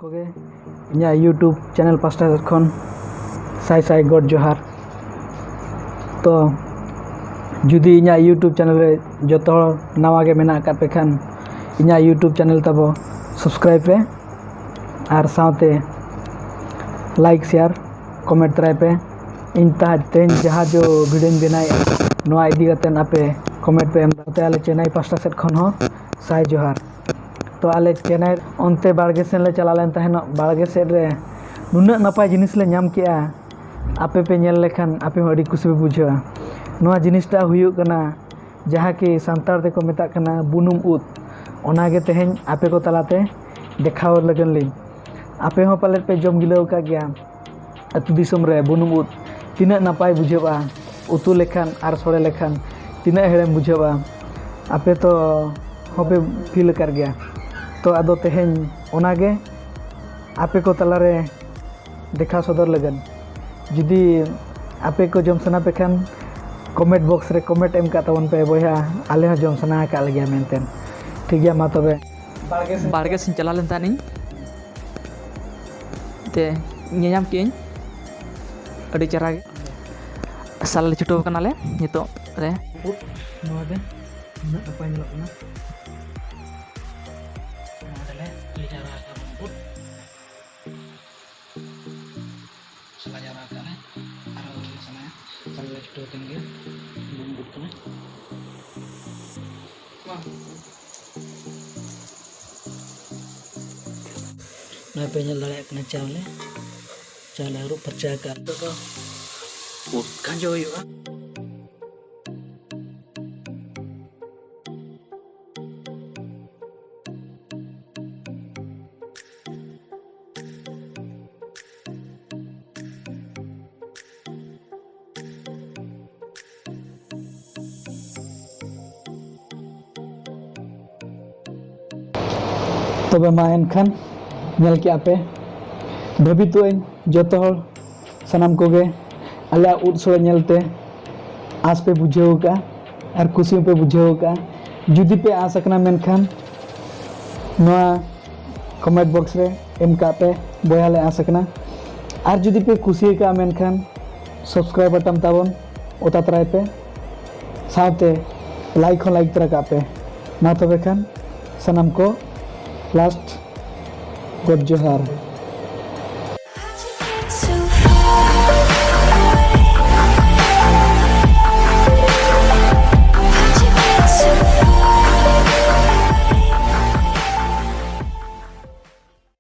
कोगे इन्या YouTube channel pasta खन Sai Sai God जोहार। तो जुदी इन्या यूट्यूब चैनल रे जो नवा के मेना पे खान इन्या यूट्यूब चैनल तब सब्सक्राइब पे और साथे लाइक शेयर कमेंट तराय पे इन तेन जहाँ जो वीडियो बनाए नवा इदी गतन आपे कमेंट पे एम आले चेन्नई पास्टा सेट खन हो साई जोहार। तो आले चेन्नई अंते बाड़गे सेन ले चला लेन तहन बाड़गे सेट रे नुना नपाय जिनिस ले नाम केआ आपे पे नेल लेखान आपे अड़ी खुशी पे बुझा नवा जिनिसटा हुयुग कना जहाँ कि सांतार ते को मेता कना बुनुम उत ओनागे तेहेन आपे को तलाते देखाव लगन ली आपे हो पाले पे जम गिलाव का गया अतु दिसम रे बुनुम उत तिना नपाय बुझेबा उतु लेखान आर सोड़े लेखान तिना हेड़ेम बुझेबा आपे तो होपे फील कर गया। तो आदो तेहेन ओनागे आपे को तलारे देखा सदर लगन जुदी आपे को जम सना पे खान कमेंट बॉक्स रे कमेंट एम का तवन पे बया आले हो जम सना का लगिया मेनतेन ठीक गया मा तबे बाड़गे से चला लेन तानी ते ñam kiñ अड़ी चरा साल छुटो कनाले नितो रे नवा दे नुना नपाय ᱧᱮᱞᱚᱜ ᱠᱟᱱᱟ नवा दले ले जारा का बुट सला जारा का ले आरो समय साल छुटो कन गे बुट कने ना पे ñel दाड़े कना चावले रू परचा का तो खांजो हुआ तबे मा एनखान नेल के आपे भाभी तो जो सनाम कोगे आले उद सोड़े नेलते आस पे बुझेव का और खुशी पे बुझेव का जुदी पे आस सकना मेनखान नवा कमेंट बॉक्स रे एम का पे बयाले आ सकना और जुदी पे खुशी का मेनखान सब्सक्राइब बटन ताबन ओता तराय पे साथे लाइक हो लाइक तरा का पे ना तबे खान सनाम को लास्ट गॉड जोहार।